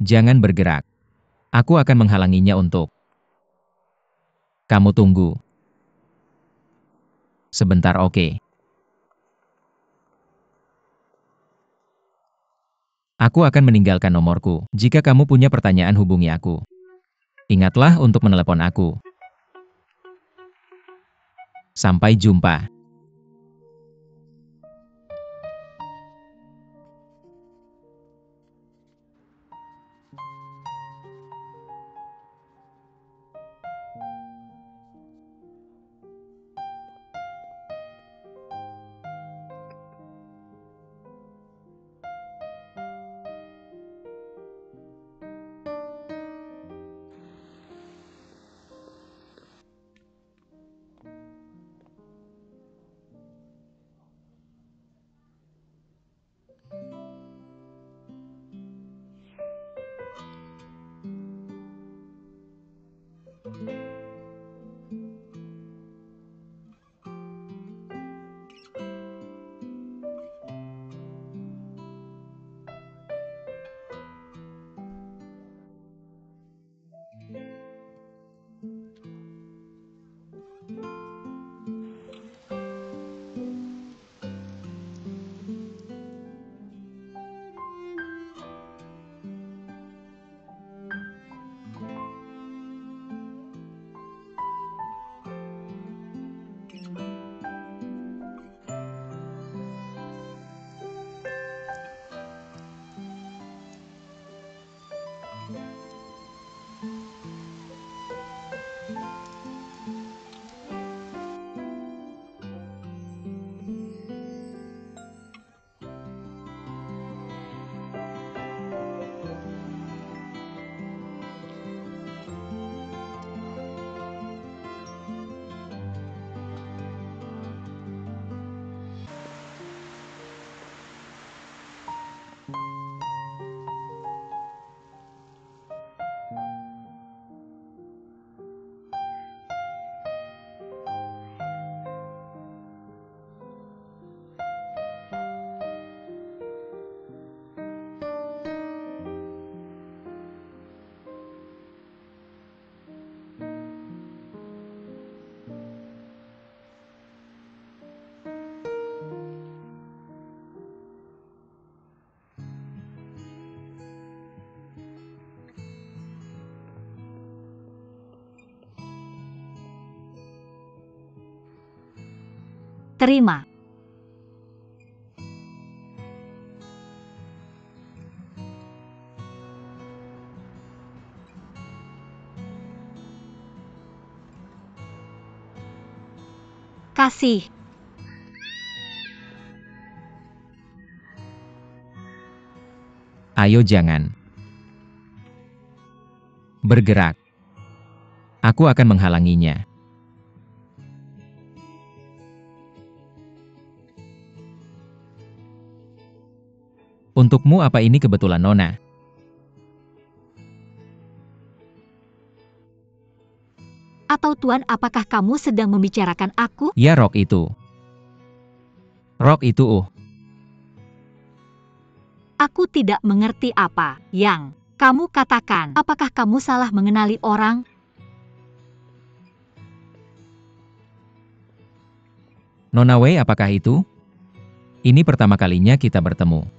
Jangan bergerak. Aku akan menghalanginya untuk kamu tunggu. Sebentar, oke. Aku akan meninggalkan nomorku. Jika kamu punya pertanyaan hubungi aku. Ingatlah untuk menelepon aku. Sampai jumpa. Terima. Kasih. Ayo jangan bergerak. Aku akan menghalanginya. Untukmu apa ini kebetulan, Nona? Atau Tuan, apakah kamu sedang membicarakan aku? Ya, rok itu. Rok itu, Aku tidak mengerti apa yang kamu katakan. Apakah kamu salah mengenali orang? Nona Wei, apakah itu? Ini pertama kalinya kita bertemu.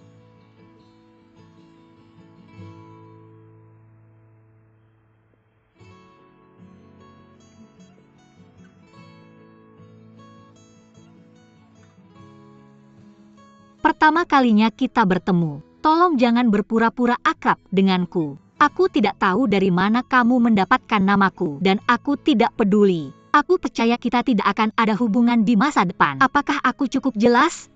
Pertama kalinya kita bertemu. Tolong jangan berpura-pura akrab denganku. Aku tidak tahu dari mana kamu mendapatkan namaku, dan aku tidak peduli. Aku percaya kita tidak akan ada hubungan di masa depan. Apakah aku cukup jelas?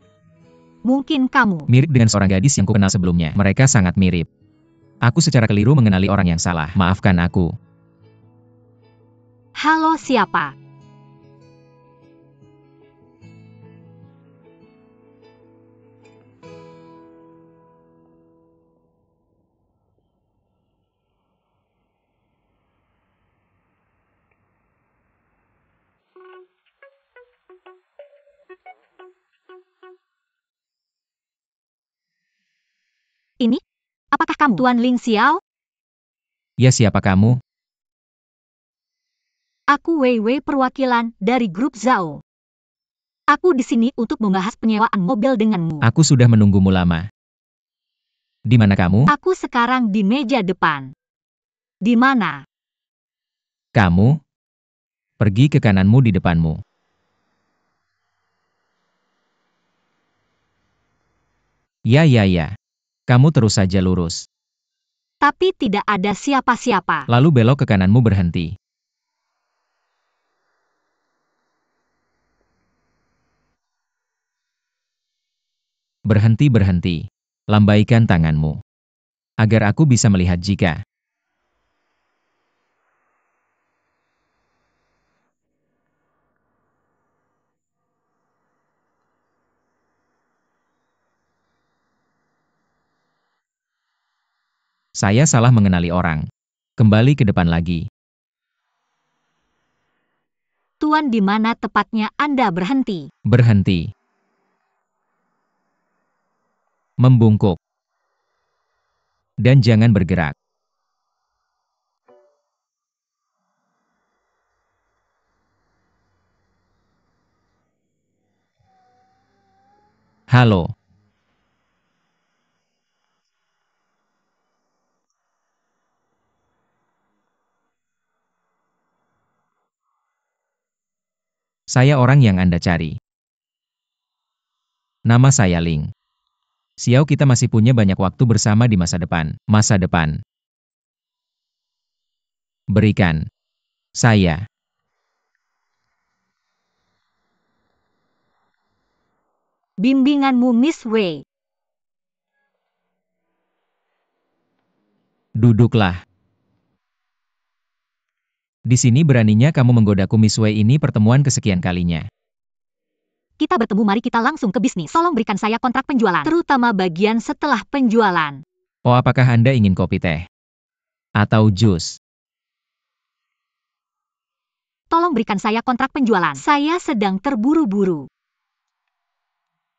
Mungkin kamu Mirip dengan seorang gadis yang kukenal sebelumnya. Mereka sangat mirip. Aku secara keliru mengenali orang yang salah. Maafkan aku. Halo, siapa? Ini? Apakah kamu Tuan Ling Xiao? Ya, siapa kamu? Aku Wei Wei, perwakilan dari grup Zhao. Aku di sini untuk membahas penyewaan mobil denganmu. Aku sudah menunggumu lama. Di mana kamu? Aku sekarang di meja depan. Di mana? Kamu? Pergi ke kananmu di depanmu. Ya, ya, ya. Kamu terus saja lurus. Tapi tidak ada siapa-siapa. Lalu belok ke kananmu, berhenti. Berhenti, berhenti. Lambaikan tanganmu. Agar aku bisa melihat jika saya salah mengenali orang. Kembali ke depan lagi. Tuan, di mana tepatnya Anda berhenti? Berhenti. Membungkuk. Dan jangan bergerak. Halo. Saya orang yang Anda cari. Nama saya Ling. Xiao, kita masih punya banyak waktu bersama di masa depan. Masa depan. Berikan saya Bimbinganmu, Miss Wei. duduklah. Di sini beraninya kamu menggodaku, Miss Wei, ini pertemuan kesekian kalinya. Kita bertemu, mari kita langsung ke bisnis. Tolong berikan saya kontrak penjualan, terutama bagian setelah penjualan. Oh, apakah Anda ingin kopi teh? Atau jus? Tolong berikan saya kontrak penjualan. Saya sedang terburu-buru.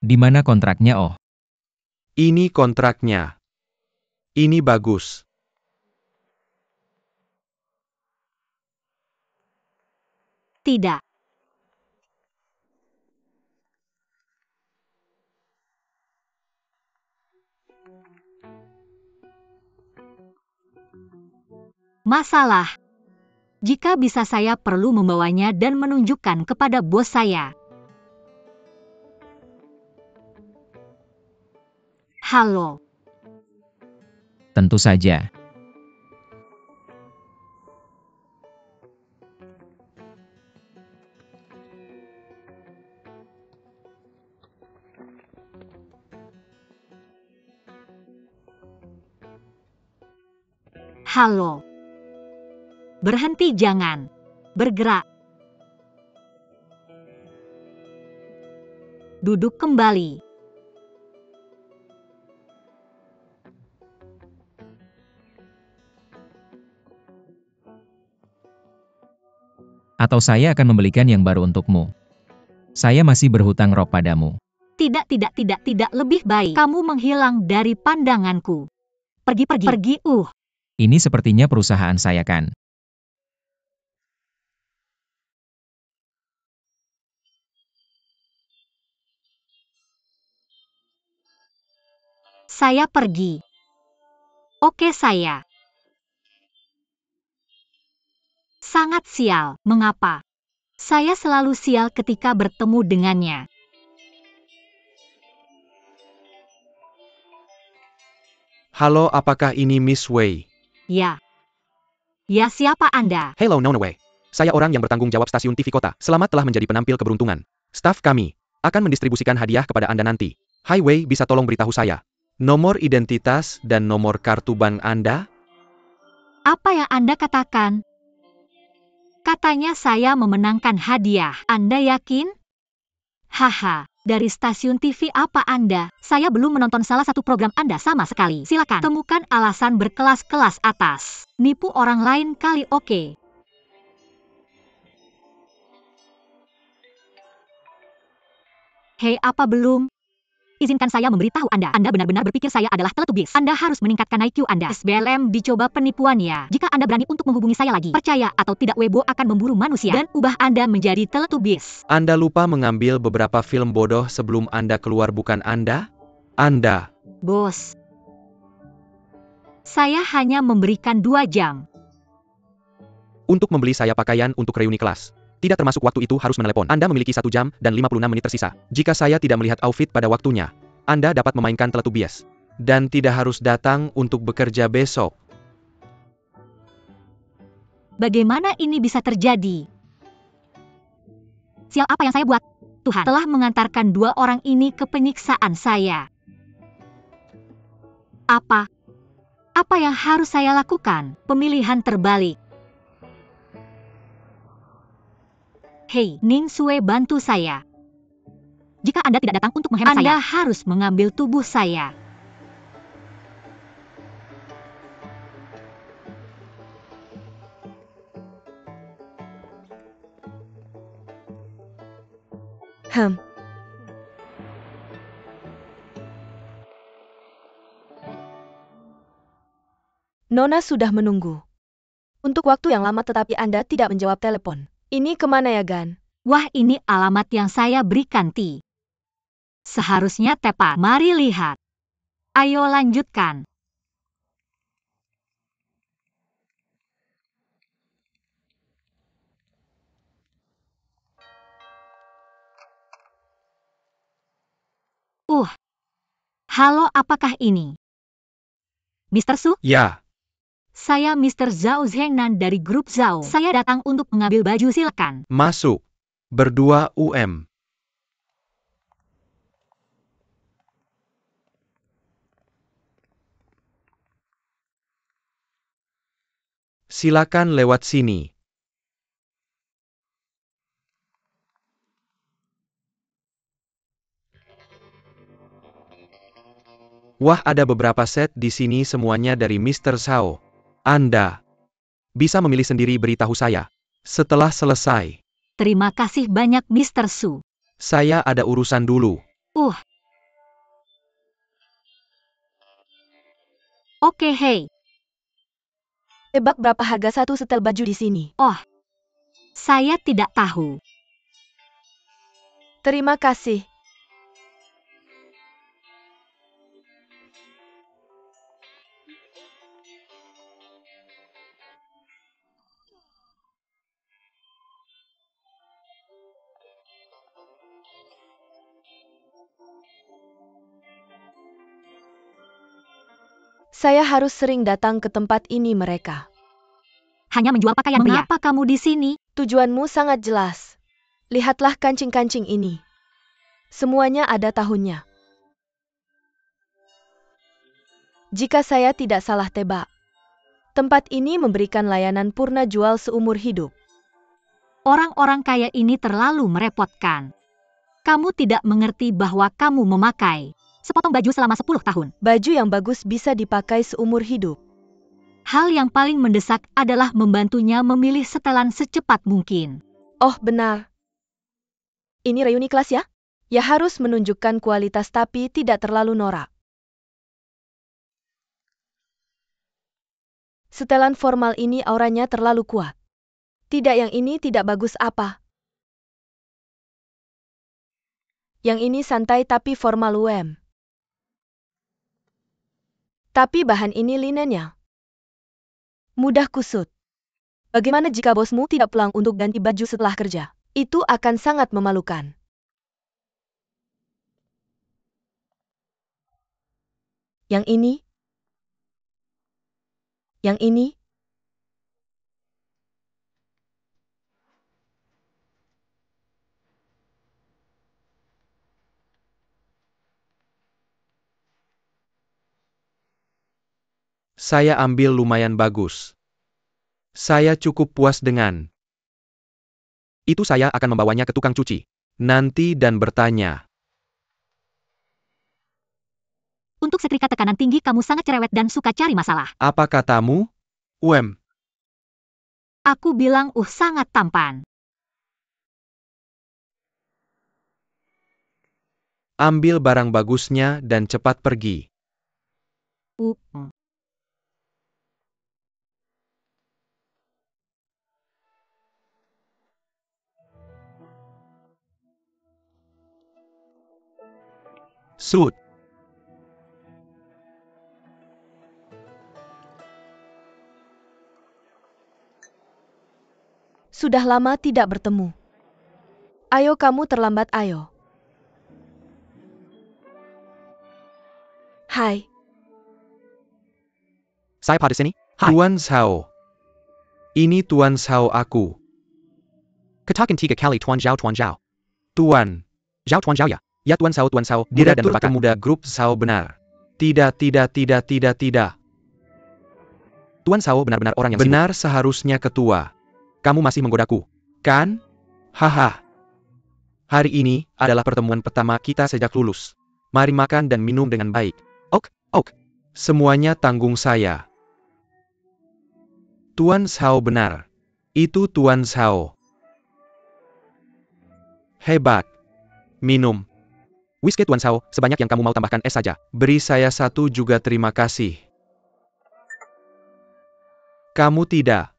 Di mana kontraknya? Oh, Ini kontraknya. Ini bagus. Tidak. Masalah. Jika bisa, saya perlu membawanya dan menunjukkan kepada bos saya. Halo. tentu saja. Halo. Berhenti, jangan bergerak. Duduk kembali. Atau saya akan membelikan yang baru untukmu. Saya masih berhutang roh padamu. Tidak, lebih baik kamu menghilang dari pandanganku. Pergi. Ini sepertinya perusahaan saya, kan? Saya pergi. Oke, saya sangat sial. Mengapa? Saya selalu sial ketika bertemu dengannya. Halo, apakah ini Miss Wei? Ya. Ya, siapa Anda? Hello, Nona Wei. Saya orang yang bertanggung jawab stasiun TV kota. Selamat telah menjadi penampil keberuntungan. Staf kami akan mendistribusikan hadiah kepada Anda nanti. Hai Wei, bisa tolong beritahu saya nomor identitas dan nomor kartu bank Anda? Apa yang Anda katakan? Katanya saya memenangkan hadiah. Anda yakin? Haha, dari stasiun TV apa Anda? Saya belum menonton salah satu program Anda sama sekali. Silakan temukan alasan berkelas-kelas atas. Nipu orang lain kali, oke. Hei, apa belum? Izinkan saya memberitahu Anda. Anda benar-benar berpikir saya adalah Teletubbies. Anda harus meningkatkan IQ Anda. SBLM dicoba penipuan ya. Jika Anda berani untuk menghubungi saya lagi, percaya atau tidak Weibo akan memburu manusia dan ubah Anda menjadi Teletubbies. Anda lupa mengambil beberapa film bodoh sebelum Anda keluar, bukan Anda? Anda. Bos, saya hanya memberikan 2 jam. Untuk membeli saya pakaian untuk reuni kelas. Tidak termasuk waktu itu harus menelepon. Anda memiliki 1 jam dan 56 menit tersisa. Jika saya tidak melihat outfit pada waktunya, Anda dapat memainkan Teletubbies. Dan tidak harus datang untuk bekerja besok. Bagaimana ini bisa terjadi? Sial apa yang saya buat? Tuhan telah mengantarkan 2 orang ini ke penyiksaan saya. Apa yang harus saya lakukan? Pemilihan terbalik. Hei, Ning Sue, bantu saya. Jika Anda tidak datang untuk menghemat Anda harus mengambil tubuh saya. Nona sudah menunggu. Untuk waktu yang lama tetapi Anda tidak menjawab telepon. Ini kemana ya, Gan? Wah, ini alamat yang saya berikan, Ti. Seharusnya tepat. Mari lihat. Ayo lanjutkan. Halo, apakah ini Mr. Su? Ya. Saya Mr. Zhao Zhengnan dari grup Zhao. Saya datang untuk mengambil baju, silakan. Masuk. Berdua Silakan lewat sini. Wah, ada beberapa set di sini, semuanya dari Mr. Zhao. Anda bisa memilih sendiri, beritahu saya setelah selesai. Terima kasih banyak Mr. Su. Saya ada urusan dulu. Oke, hei. Tebak berapa harga satu setel baju di sini? Saya tidak tahu. Terima kasih. Saya harus sering datang ke tempat ini mereka. Hanya menjual pakaian pria. Mengapa kamu di sini? Tujuanmu sangat jelas. Lihatlah kancing-kancing ini. Semuanya ada tahunnya. Jika saya tidak salah tebak, tempat ini memberikan layanan purna jual seumur hidup. Orang-orang kaya ini terlalu merepotkan. Kamu tidak mengerti bahwa kamu memakai sepotong baju selama 10 tahun. Baju yang bagus bisa dipakai seumur hidup. Hal yang paling mendesak adalah membantunya memilih setelan secepat mungkin. Oh, benar. Ini reuni kelas ya? Ya, harus menunjukkan kualitas tapi tidak terlalu norak. Setelan formal ini auranya terlalu kuat. Tidak, yang ini tidak bagus apa. Yang ini santai tapi formal Tapi bahan ini linennya mudah kusut. Bagaimana jika bosmu tidak pulang untuk ganti baju setelah kerja? Itu akan sangat memalukan. Yang ini? Yang ini? Saya ambil lumayan bagus. Saya cukup puas dengan itu. Saya akan membawanya ke tukang cuci nanti dan bertanya. Untuk setrika tekanan tinggi kamu sangat cerewet dan suka cari masalah. Apa katamu? Aku bilang sangat tampan. Ambil barang bagusnya dan cepat pergi. Uh. Sud. Sudah lama tidak bertemu. Ayo kamu terlambat ayo. Hai. Saya pada sini. Tuan Zhao. Ini Tuan Zhao aku. Katakan 3 kali Tuan Zhao, Tuan Zhao. Tuan. Zhao Tuan Zhao ya? Ya Tuan Zhao, Tuan Zhao. Direktur Pemuda Grup Zhao benar. Tidak. Tuan Zhao benar-benar orang yang benar seharusnya ketua. Kamu masih menggodaku, kan? Haha. Hari ini adalah pertemuan pertama kita sejak lulus. Mari makan dan minum dengan baik. Ok. Semuanya tanggung saya. Tuan Zhao benar. Itu Tuan Zhao. Hebat. Minum. Whisky Tuan Zhao, sebanyak yang kamu mau, tambahkan es saja. Beri saya satu juga, terima kasih. Kamu tidak.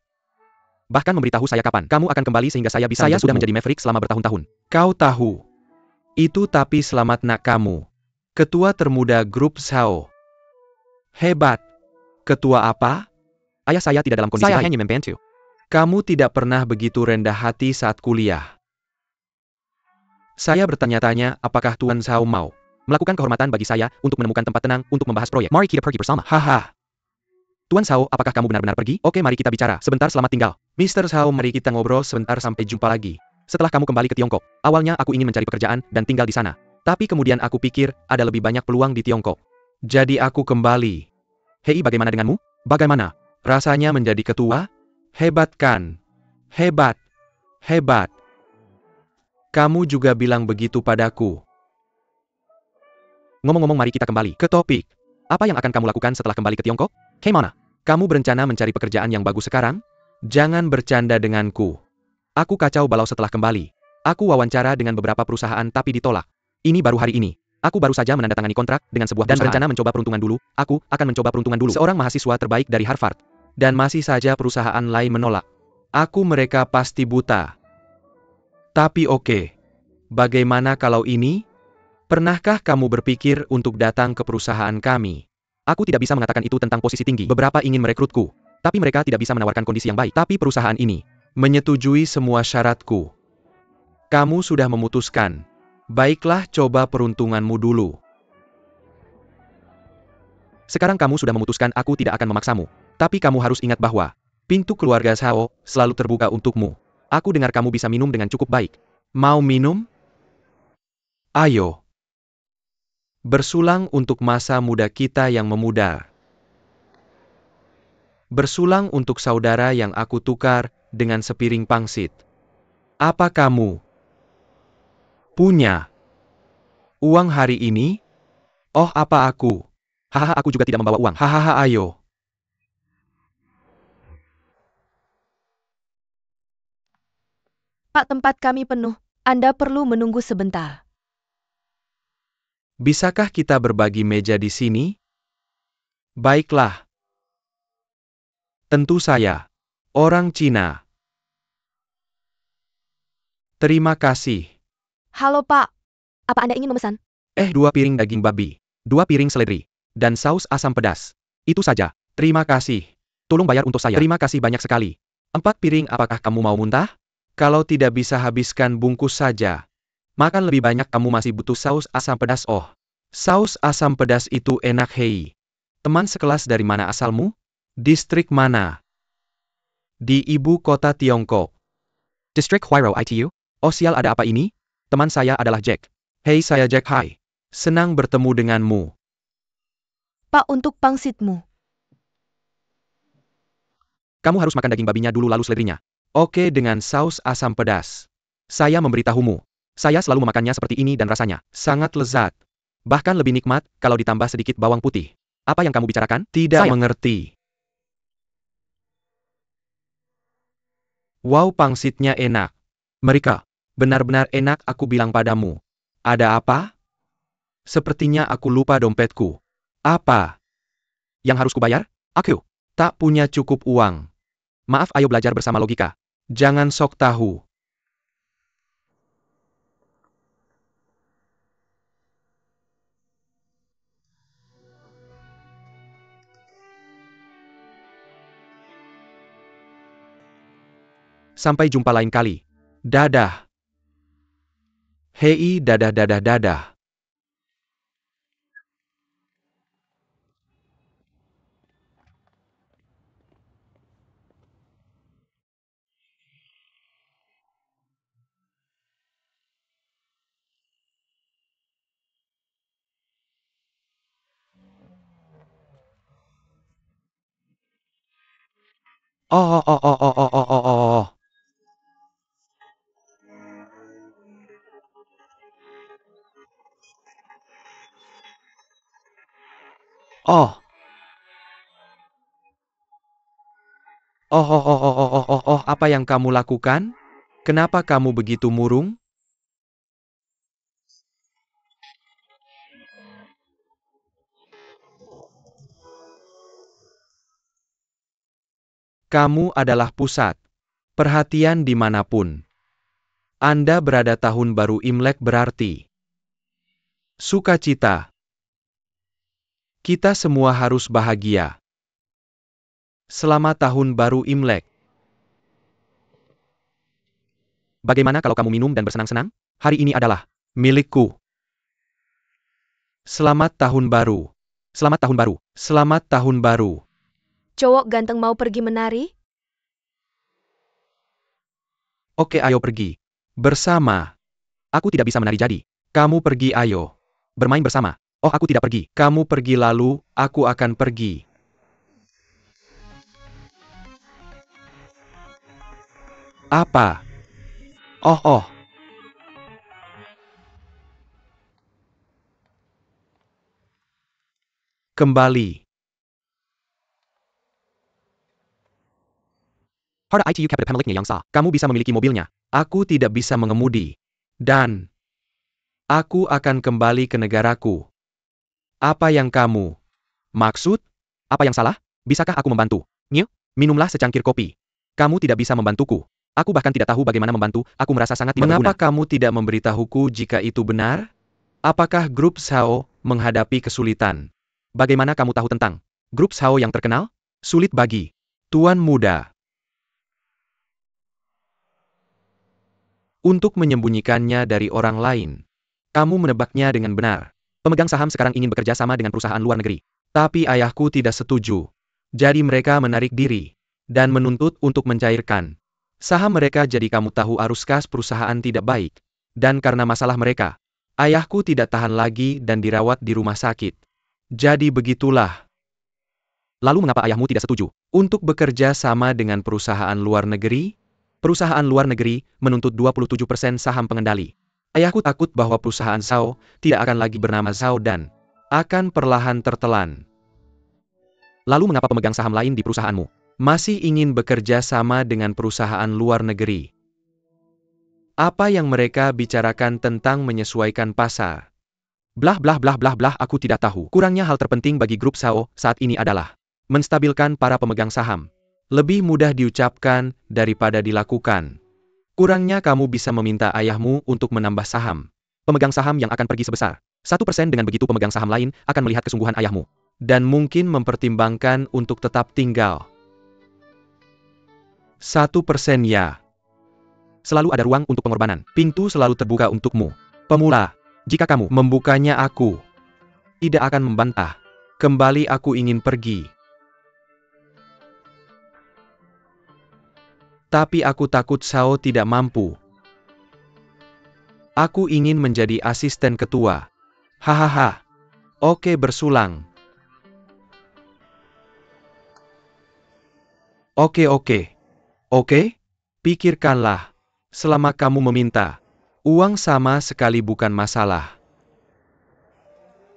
Bahkan memberitahu saya kapan kamu akan kembali sehingga saya bisa. Saya sudah menjadi Maverick selama bertahun-tahun. Kau tahu. Itu tapi selamat nak kamu. Ketua termuda Grup Zhao. Hebat. Ketua apa? Ayah saya tidak dalam kondisi baik. Saya hanya membantu. Kamu tidak pernah begitu rendah hati saat kuliah. Saya bertanya-tanya apakah Tuan Zhao mau melakukan kehormatan bagi saya untuk menemukan tempat tenang untuk membahas proyek. Mari kita pergi bersama. Haha. Tuan Zhao, apakah kamu benar-benar pergi? Oke, mari kita bicara. Sebentar, selamat tinggal. Mr. Zhao, mari kita ngobrol sebentar, sampai jumpa lagi. Setelah kamu kembali ke Tiongkok, awalnya aku ingin mencari pekerjaan dan tinggal di sana. Tapi kemudian aku pikir, ada lebih banyak peluang di Tiongkok. Jadi aku kembali. Hei, bagaimana denganmu? Bagaimana? Rasanya menjadi ketua? Hebat kan? Hebat. Kamu juga bilang begitu padaku. Ngomong-ngomong, mari kita kembali ke topik. Apa yang akan kamu lakukan setelah kembali ke Tiongkok? Gimana? Kamu berencana mencari pekerjaan yang bagus sekarang? Jangan bercanda denganku. Aku kacau balau setelah kembali. Aku wawancara dengan beberapa perusahaan tapi ditolak. Ini baru hari ini. Aku baru saja menandatangani kontrak dengan sebuah perusahaan. Dan berencana mencoba peruntungan dulu. Aku akan mencoba peruntungan dulu. Seorang mahasiswa terbaik dari Harvard. Dan masih saja perusahaan lain menolak. Mereka pasti buta. Tapi oke. Bagaimana kalau ini? Pernahkah kamu berpikir untuk datang ke perusahaan kami? Aku tidak bisa mengatakan itu tentang posisi tinggi. Beberapa ingin merekrutku. Tapi mereka tidak bisa menawarkan kondisi yang baik. Tapi perusahaan ini menyetujui semua syaratku. Kamu sudah memutuskan. Baiklah, coba peruntunganmu dulu. Sekarang kamu sudah memutuskan, aku tidak akan memaksamu. Tapi kamu harus ingat bahwa pintu keluarga Zhao selalu terbuka untukmu. Aku dengar kamu bisa minum dengan cukup baik. Mau minum? Ayo. Bersulang untuk masa muda kita yang memudar. Bersulang untuk saudara yang aku tukar dengan sepiring pangsit. Apa kamu punya uang hari ini? Oh, apa aku? Hahaha, aku juga tidak membawa uang. Hahaha, ayo. Pak, tempat kami penuh. Anda perlu menunggu sebentar. Bisakah kita berbagi meja di sini? Baiklah. Tentu saya. Orang Cina. Terima kasih. Halo Pak. Apa Anda ingin memesan? 2 piring daging babi. 2 piring seledri. Dan saus asam pedas. Itu saja. Terima kasih. Tolong bayar untuk saya. Terima kasih banyak sekali. 4 piring, apakah kamu mau muntah? Kalau tidak bisa habiskan bungkus saja. Makan lebih banyak, kamu masih butuh saus asam pedas. Oh. Saus asam pedas itu enak. Hei. Teman sekelas, dari mana asalmu? Distrik mana? Di ibu kota Tiongkok. Distrik Huairou itu? Oh sial, ada apa ini? Teman saya adalah Jack. Hei, saya Jack. Hai. Senang bertemu denganmu. Pak, untuk pangsitmu. Kamu harus makan daging babinya dulu lalu seledrinya. Oke, dengan saus asam pedas. Saya memberitahumu. Saya selalu memakannya seperti ini dan rasanya sangat lezat. Bahkan lebih nikmat kalau ditambah sedikit bawang putih. Apa yang kamu bicarakan? Tidak mengerti. Wow, pangsitnya enak. Mereka benar-benar enak, aku bilang padamu. Ada apa? Sepertinya aku lupa dompetku. Apa yang harus kubayar? Aku tak punya cukup uang. Maaf, ayo belajar bersama logika. Jangan sok tahu. Sampai jumpa lain kali. Dadah. Hei, dadah dadah dadah. Oh, oh, oh, oh, oh, oh, oh, oh, oh. Oh, oh, oh, oh, oh, oh, oh, oh, oh, apa yang kamu lakukan? Kenapa kamu begitu murung? Kamu adalah pusat perhatian dimanapun Anda berada. Tahun baru Imlek berarti sukacita. Kita semua harus bahagia. Selamat Tahun Baru Imlek. Bagaimana kalau kamu minum dan bersenang-senang? Hari ini adalah milikku. Selamat Tahun Baru. Selamat Tahun Baru. Selamat Tahun Baru. Cowok ganteng mau pergi menari? Oke, ayo pergi. Bersama. Aku tidak bisa menari jadi. Kamu pergi, ayo. Bermain bersama. Oh, aku tidak pergi. Kamu pergi lalu, aku akan pergi. Apa? Oh, oh. Kembali. Harda ITU Capital pemiliknya yang sah. Kamu bisa memiliki mobilnya. Aku tidak bisa mengemudi. Dan aku akan kembali ke negaraku. Apa yang kamu maksud? Apa yang salah? Bisakah aku membantu? Nyu, minumlah secangkir kopi. Kamu tidak bisa membantuku. Aku bahkan tidak tahu bagaimana membantu. Aku merasa sangat tidak berguna. Mengapa kamu tidak memberitahuku jika itu benar? Apakah grup Sao menghadapi kesulitan? Bagaimana kamu tahu tentang grup Sao yang terkenal? Sulit bagi Tuan Muda untuk menyembunyikannya dari orang lain. Kamu menebaknya dengan benar. Pemegang saham sekarang ingin bekerja sama dengan perusahaan luar negeri. Tapi ayahku tidak setuju. Jadi mereka menarik diri dan menuntut untuk mencairkan saham mereka. Jadi kamu tahu arus kas perusahaan tidak baik. Dan karena masalah mereka, ayahku tidak tahan lagi dan dirawat di rumah sakit. Jadi begitulah. Lalu mengapa ayahmu tidak setuju untuk bekerja sama dengan perusahaan luar negeri? Perusahaan luar negeri menuntut 27% saham pengendali. Ayahku takut bahwa perusahaan Sao tidak akan lagi bernama Sao dan akan perlahan tertelan. Lalu mengapa pemegang saham lain di perusahaanmu masih ingin bekerja sama dengan perusahaan luar negeri? Apa yang mereka bicarakan tentang menyesuaikan pasar? Blah blah blah blah blah, aku tidak tahu. Kurangnya hal terpenting bagi grup Sao saat ini adalah menstabilkan para pemegang saham. Lebih mudah diucapkan daripada dilakukan. Kurangnya kamu bisa meminta ayahmu untuk menambah saham. Pemegang saham yang akan pergi sebesar 1%. Dengan begitu pemegang saham lain akan melihat kesungguhan ayahmu. Dan mungkin mempertimbangkan untuk tetap tinggal. 1% ya. Selalu ada ruang untuk pengorbanan. Pintu selalu terbuka untukmu. Pemula, jika kamu membukanya aku tidak akan membantah. Kembali aku ingin pergi. Tapi aku takut Sao tidak mampu. Aku ingin menjadi asisten ketua. Hahaha. Oke, bersulang. Oke. Oke? Pikirkanlah. Selama kamu meminta, uang sama sekali bukan masalah.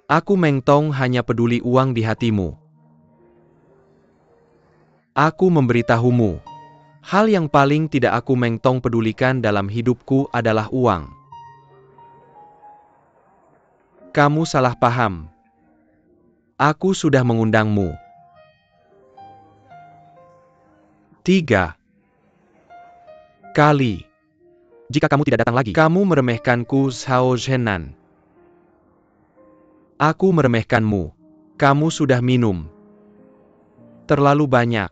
Aku Mengtong hanya peduli uang di hatimu. Aku memberitahumu. Hal yang paling tidak aku Mengtong pedulikan dalam hidupku adalah uang. Kamu salah paham. Aku sudah mengundangmu 3 kali. Jika kamu tidak datang lagi, kamu meremehkanku, Xiao Zhenan. Aku meremehkanmu. Kamu sudah minum terlalu banyak.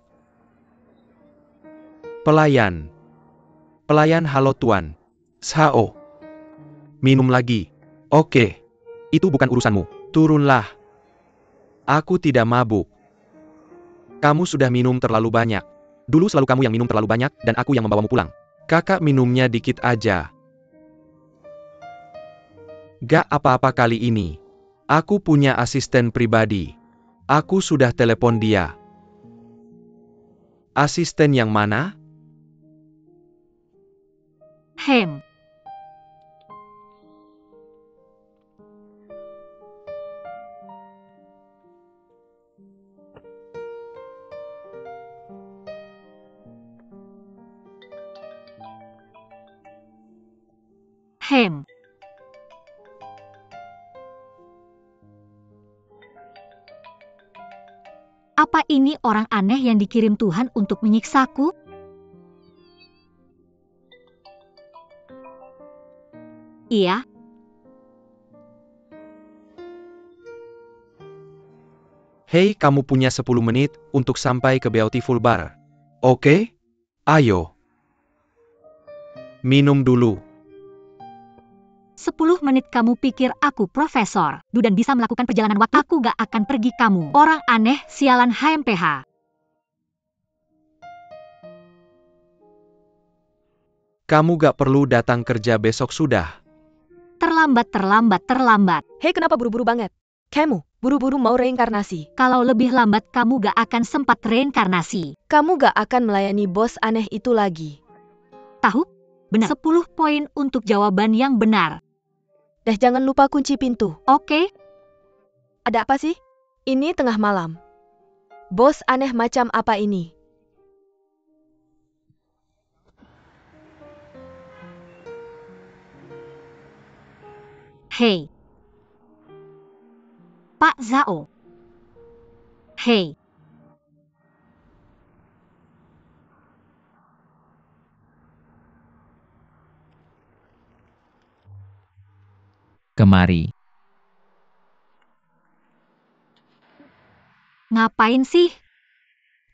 Pelayan. Pelayan, halo tuan. Xiao. Minum lagi. Oke. Itu bukan urusanmu. Turunlah. Aku tidak mabuk. Kamu sudah minum terlalu banyak. Dulu selalu kamu yang minum terlalu banyak, dan aku yang membawamu pulang. Kakak minumnya dikit aja. Gak apa-apa kali ini. Aku punya asisten pribadi. Aku sudah telepon dia. Asisten yang mana? Hem. Hem. Apa ini orang aneh yang dikirim Tuhan untuk menyiksaku? Iya. Hei, kamu punya 10 menit untuk sampai ke Beautiful Bar. Oke? Ayo. Minum dulu. 10 menit kamu pikir aku profesor, dan bisa melakukan perjalanan waktu? Aku gak akan pergi kamu. Orang aneh, sialan HMPH. Kamu gak perlu datang kerja besok sudah. Terlambat. Hei, kenapa buru-buru banget? Kamu, buru-buru mau reinkarnasi. Kalau lebih lambat kamu gak akan sempat reinkarnasi. Kamu gak akan melayani bos aneh itu lagi. Tahu? Benar. 10 poin untuk jawaban yang benar. Jangan lupa kunci pintu. Oke? Ada apa sih? Ini tengah malam. Bos aneh macam apa ini? Hei. Pak Zhao. Hei. Kemari. Ngapain sih?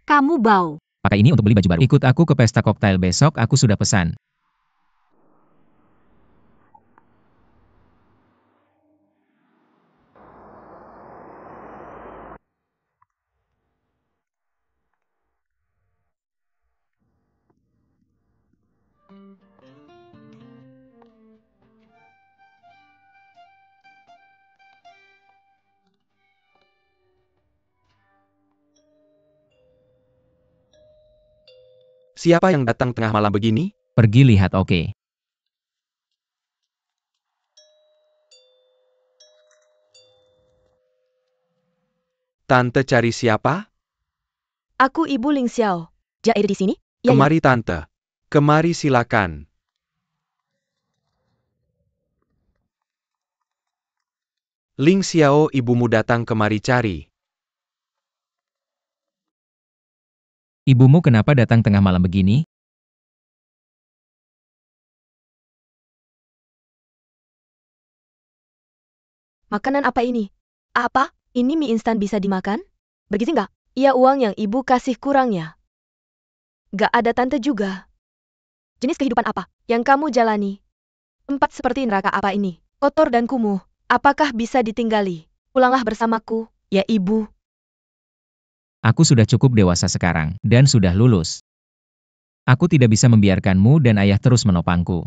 Kamu bau. Pakai ini untuk beli baju baru. Ikut aku ke pesta koktail besok, aku sudah pesan. Siapa yang datang tengah malam begini? Pergi lihat, oke. Tante cari siapa? Aku Ibu Ling Xiao. Jair di sini? Ya, Kemari tante. Kemari silakan. Ling Xiao, ibumu datang kemari cari. Ibumu kenapa datang tengah malam begini? Makanan apa ini? Apa? Ini mie instan bisa dimakan? Bergizi nggak? Iya, uang yang ibu kasih kurangnya. Gak ada tante juga. Jenis kehidupan apa yang kamu jalani? Tempat seperti neraka apa ini? Kotor dan kumuh. Apakah bisa ditinggali? Pulanglah bersamaku, ya ibu. Aku sudah cukup dewasa sekarang, dan sudah lulus. Aku tidak bisa membiarkanmu dan ayah terus menopangku.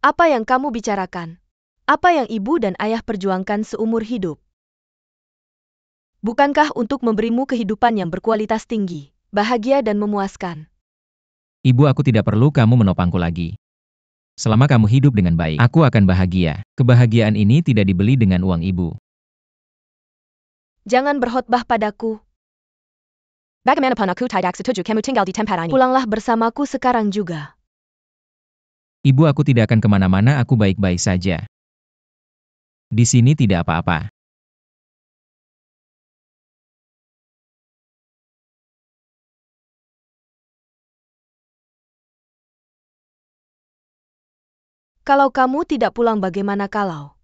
Apa yang kamu bicarakan? Apa yang ibu dan ayah perjuangkan seumur hidup? Bukankah untuk memberimu kehidupan yang berkualitas tinggi, bahagia dan memuaskan? Ibu, aku tidak perlu kamu menopangku lagi. Selama kamu hidup dengan baik, aku akan bahagia. Kebahagiaan ini tidak dibeli dengan uang ibu. Jangan berkhotbah padaku. Pulanglah bersamaku sekarang juga. Ibu, aku tidak akan kemana-mana, aku baik-baik saja. Di sini tidak apa-apa. Kalau kamu tidak pulang bagaimana kalau?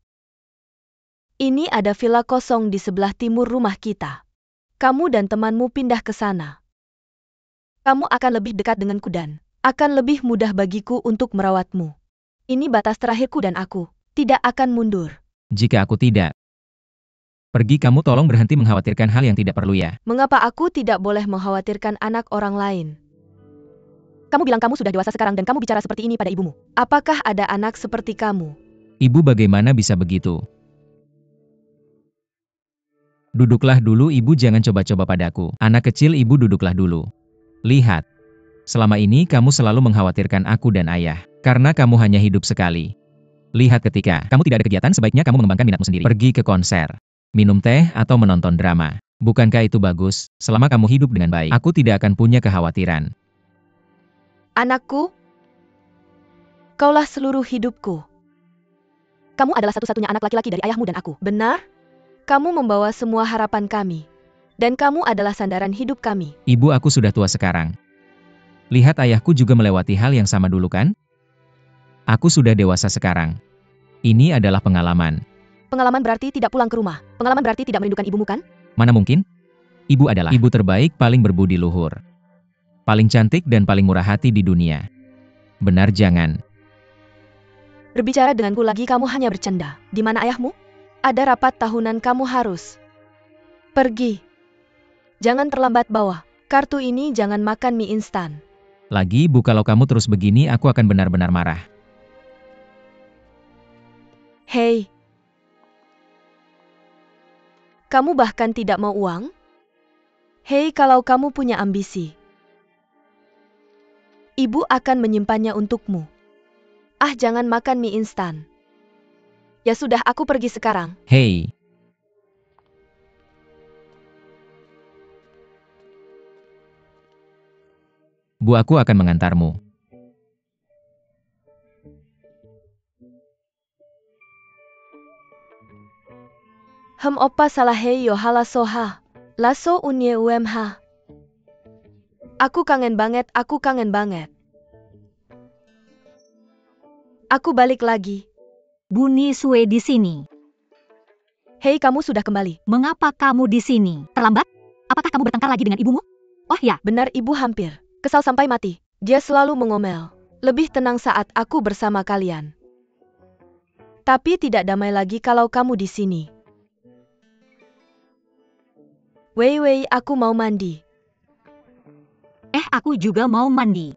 Ini ada villa kosong di sebelah timur rumah kita. Kamu dan temanmu pindah ke sana. Kamu akan lebih dekat denganku dan akan lebih mudah bagiku untuk merawatmu. Ini batas terakhirku dan aku tidak akan mundur. Jika aku tidak pergi, kamu tolong berhenti mengkhawatirkan hal yang tidak perlu ya. Mengapa aku tidak boleh mengkhawatirkan anak orang lain? Kamu bilang kamu sudah dewasa sekarang dan kamu bicara seperti ini pada ibumu. Apakah ada anak seperti kamu? Ibu bagaimana bisa begitu? Duduklah dulu ibu, jangan coba-coba padaku. Anak kecil, ibu duduklah dulu. Lihat. Selama ini kamu selalu mengkhawatirkan aku dan ayah. Karena kamu hanya hidup sekali. Lihat, ketika kamu tidak ada kegiatan, sebaiknya kamu mengembangkan minatmu sendiri. Pergi ke konser, minum teh, atau menonton drama. Bukankah itu bagus? Selama kamu hidup dengan baik, aku tidak akan punya kekhawatiran. Anakku, kaulah seluruh hidupku. Kamu adalah satu-satunya anak laki-laki dari ayahmu dan aku. Benar? Kamu membawa semua harapan kami. Dan kamu adalah sandaran hidup kami. Ibu, aku sudah tua sekarang. Lihat, ayahku juga melewati hal yang sama dulu kan? Aku sudah dewasa sekarang. Ini adalah pengalaman. Pengalaman berarti tidak pulang ke rumah. Pengalaman berarti tidak merindukan ibumu kan? Mana mungkin? Ibu adalah ibu terbaik, paling berbudi luhur. Paling cantik dan paling murah hati di dunia. Benar, jangan. Berbicara denganku lagi kamu hanya bercanda. Di mana ayahmu? Ada rapat tahunan, kamu harus pergi. Jangan terlambat, bawa kartu ini, jangan makan mie instan. Lagi ibu, kalau kamu terus begini aku akan benar-benar marah. Hei. Kamu bahkan tidak mau uang? Hei, kalau kamu punya ambisi, ibu akan menyimpannya untukmu. Ah, jangan makan mie instan. Ya sudah, aku pergi sekarang. Hei. Bu, aku akan mengantarmu. Opa salah hei yo hala soha. Laso unye UMH. Aku kangen banget, aku kangen banget. Aku balik lagi. Buni Sue di sini. Hei, kamu sudah kembali. Mengapa kamu di sini? Terlambat? Apakah kamu bertengkar lagi dengan ibumu? Oh ya, Benar, ibu hampir kesal sampai mati. Dia selalu mengomel. Lebih tenang saat aku bersama kalian. Tapi tidak damai lagi kalau kamu di sini. Wei, aku mau mandi. aku juga mau mandi.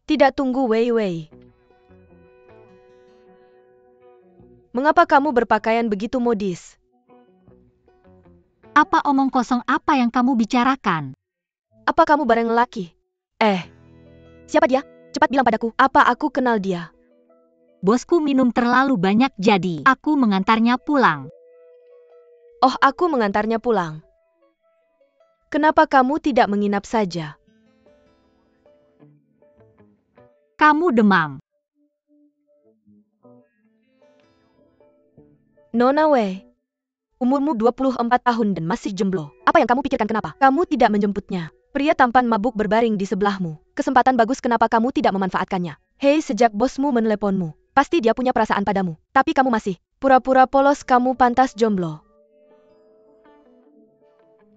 Tidak, tunggu, Wei. Mengapa kamu berpakaian begitu modis? Apa omong kosong apa yang kamu bicarakan? Apa kamu bareng lelaki? Siapa dia? Cepat bilang padaku, apa aku kenal dia? Bosku minum terlalu banyak jadi aku mengantarnya pulang. Oh, aku mengantarnya pulang. Kenapa kamu tidak menginap saja? Kamu demam. Nona Wei, umurmu 24 tahun dan masih jomblo. Apa yang kamu pikirkan, kenapa kamu tidak menjemputnya? Pria tampan mabuk berbaring di sebelahmu. Kesempatan bagus, kenapa kamu tidak memanfaatkannya? Hei, sejak bosmu meneleponmu, pasti dia punya perasaan padamu. Tapi kamu masih pura-pura polos, kamu pantas jomblo.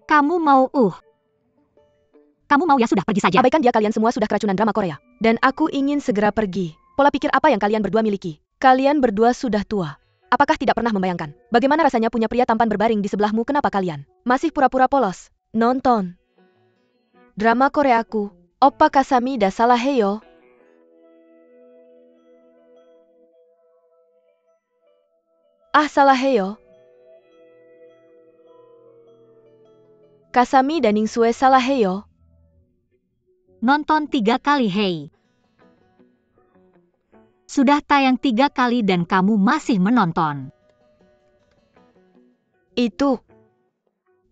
Kamu mau Kamu mau ya sudah, pergi saja. Abaikan dia, kalian semua sudah keracunan drama Korea. Dan aku ingin segera pergi. Pola pikir apa yang kalian berdua miliki? Kalian berdua sudah tua. Apakah tidak pernah membayangkan bagaimana rasanya punya pria tampan berbaring di sebelahmu? Kenapa kalian masih pura-pura polos? Nonton drama Koreaku. Oppa Kasami da salah heyo. Ah, salah heyo. Kasami dan Ningsue salah heyo. Nonton 3 kali, hei. Sudah tayang 3 kali dan kamu masih menonton. Itu.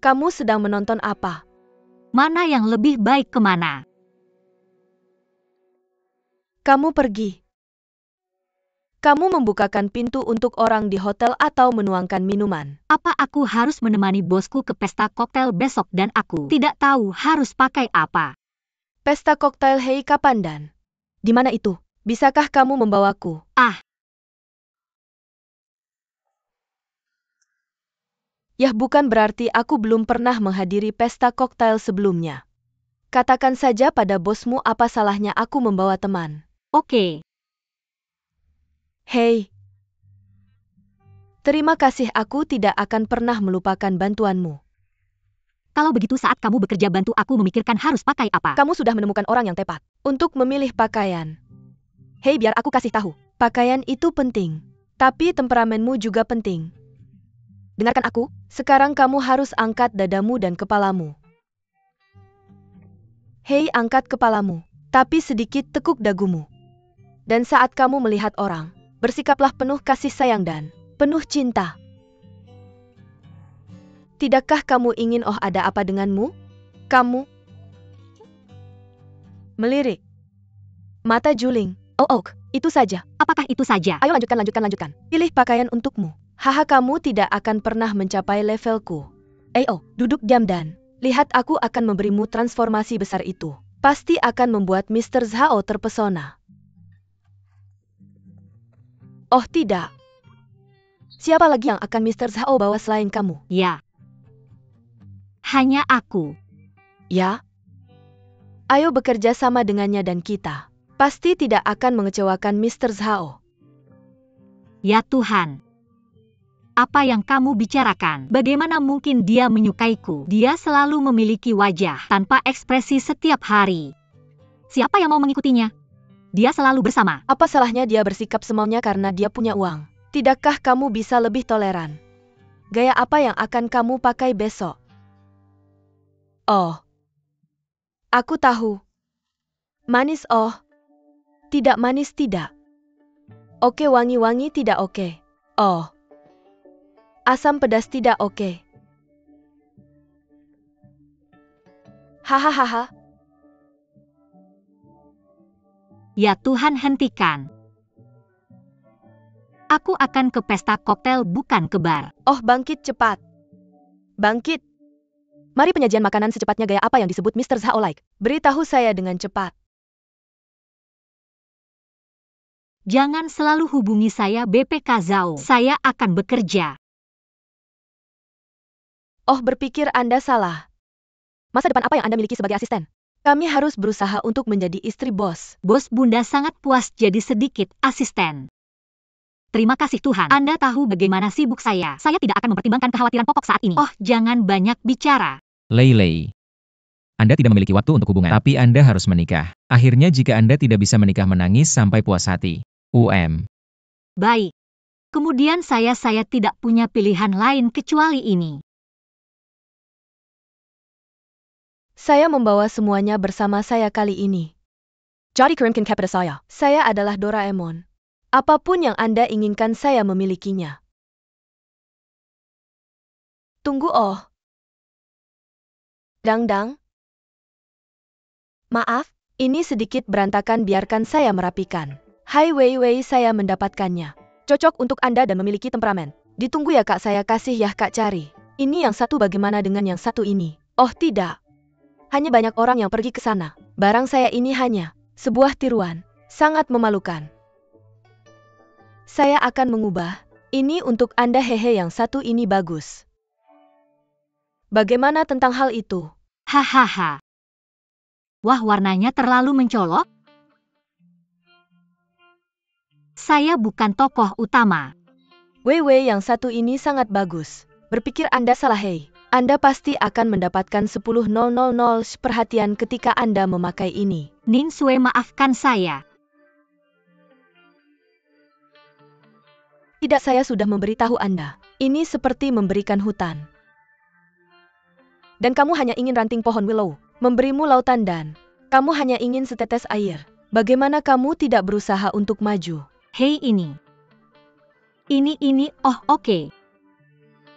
Kamu sedang menonton apa? Mana yang lebih baik, kemana? Kamu pergi. Kamu membukakan pintu untuk orang di hotel atau menuangkan minuman. Apa aku harus menemani bosku ke pesta koktail besok dan aku tidak tahu harus pakai apa? Pesta koktail Hei kapan dan? Di mana itu? Bisakah kamu membawaku? Yah, bukan berarti aku belum pernah menghadiri pesta koktail sebelumnya. Katakan saja pada bosmu apa salahnya aku membawa teman. Oke. Hei. Terima kasih, aku tidak akan pernah melupakan bantuanmu. Kalau begitu saat kamu bekerja bantu aku memikirkan harus pakai apa. Kamu sudah menemukan orang yang tepat untuk memilih pakaian. Hei, biar aku kasih tahu. Pakaian itu penting. Tapi temperamenmu juga penting. Dengarkan aku, sekarang kamu harus angkat dadamu dan kepalamu. Hei, angkat kepalamu, tapi sedikit tekuk dagumu. Dan saat kamu melihat orang, bersikaplah penuh kasih sayang dan penuh cinta. Tidakkah kamu ingin ada apa denganmu? Kamu melirik. Mata juling. Oh, itu saja. Apakah itu saja? Ayo lanjutkan. Pilih pakaian untukmu. Haha, kamu tidak akan pernah mencapai levelku. Duduk diam dan lihat, aku akan memberimu transformasi besar itu. Pasti akan membuat Mr. Zhao terpesona. Oh tidak. Siapa lagi yang akan Mr. Zhao bawa selain kamu? Ya. Hanya aku. Ya? Ayo bekerja sama dengannya dan kita pasti tidak akan mengecewakan Mr. Zhao. Ya Tuhan. Apa yang kamu bicarakan? Bagaimana mungkin dia menyukaiku? Dia selalu memiliki wajah tanpa ekspresi setiap hari. Siapa yang mau mengikutinya? Dia selalu bersama. Apa salahnya dia bersikap semaunya karena dia punya uang? Tidakkah kamu bisa lebih toleran? Gaya apa yang akan kamu pakai besok? Oh. Aku tahu. Manis, oh. Tidak manis, tidak. Oke, wangi-wangi, tidak oke. Oh. Asam pedas, tidak oke. Hahaha. Ya Tuhan, hentikan. Aku akan ke pesta koktail, bukan ke bar. Oh, bangkit cepat. Bangkit. Mari penyajian makanan secepatnya. Gaya apa yang disebut Mr. Zhao like? Beritahu saya dengan cepat. Jangan selalu hubungi saya BPK Zhao. Saya akan bekerja. Oh, berpikir Anda salah. Masa depan apa yang Anda miliki sebagai asisten? Kami harus berusaha untuk menjadi istri bos. Bos Bunda sangat puas jadi sedikit asisten. Terima kasih Tuhan. Anda tahu bagaimana sibuk saya. Saya tidak akan mempertimbangkan kekhawatiran pokok saat ini. Oh, jangan banyak bicara. Lei. Anda tidak memiliki waktu untuk hubungan, tapi Anda harus menikah. Akhirnya jika Anda tidak bisa menikah, menangis sampai puas hati. Baik. Kemudian saya tidak punya pilihan lain kecuali ini. Saya membawa semuanya bersama saya kali ini. Jadi kirimkan kepada saya. Saya adalah Doraemon. Apapun yang Anda inginkan, saya memilikinya. Tunggu, oh. Dang. Maaf, ini sedikit berantakan, biarkan saya merapikan. Hai Wei, saya mendapatkannya. Cocok untuk Anda dan memiliki temperamen. Ditunggu ya kak, saya kasih ya kak, cari. Ini yang satu, bagaimana dengan yang satu ini? Oh tidak. Hanya banyak orang yang pergi ke sana. Barang saya ini hanya sebuah tiruan. Sangat memalukan. Saya akan mengubah. Ini untuk Anda, hehe, yang satu ini bagus. Bagaimana tentang hal itu? Hahaha. Wah, warnanya terlalu mencolok. Saya bukan tokoh utama. Wei, yang satu ini sangat bagus. Berpikir Anda salah, hei. Anda pasti akan mendapatkan 10.000 perhatian ketika Anda memakai ini. Ning Sue, maafkan saya. Tidak, saya sudah memberitahu Anda. Ini seperti memberikan hutan. Dan kamu hanya ingin ranting pohon willow. Memberimu lautan dan kamu hanya ingin setetes air. Bagaimana kamu tidak berusaha untuk maju? Hei, ini. Oh, oke.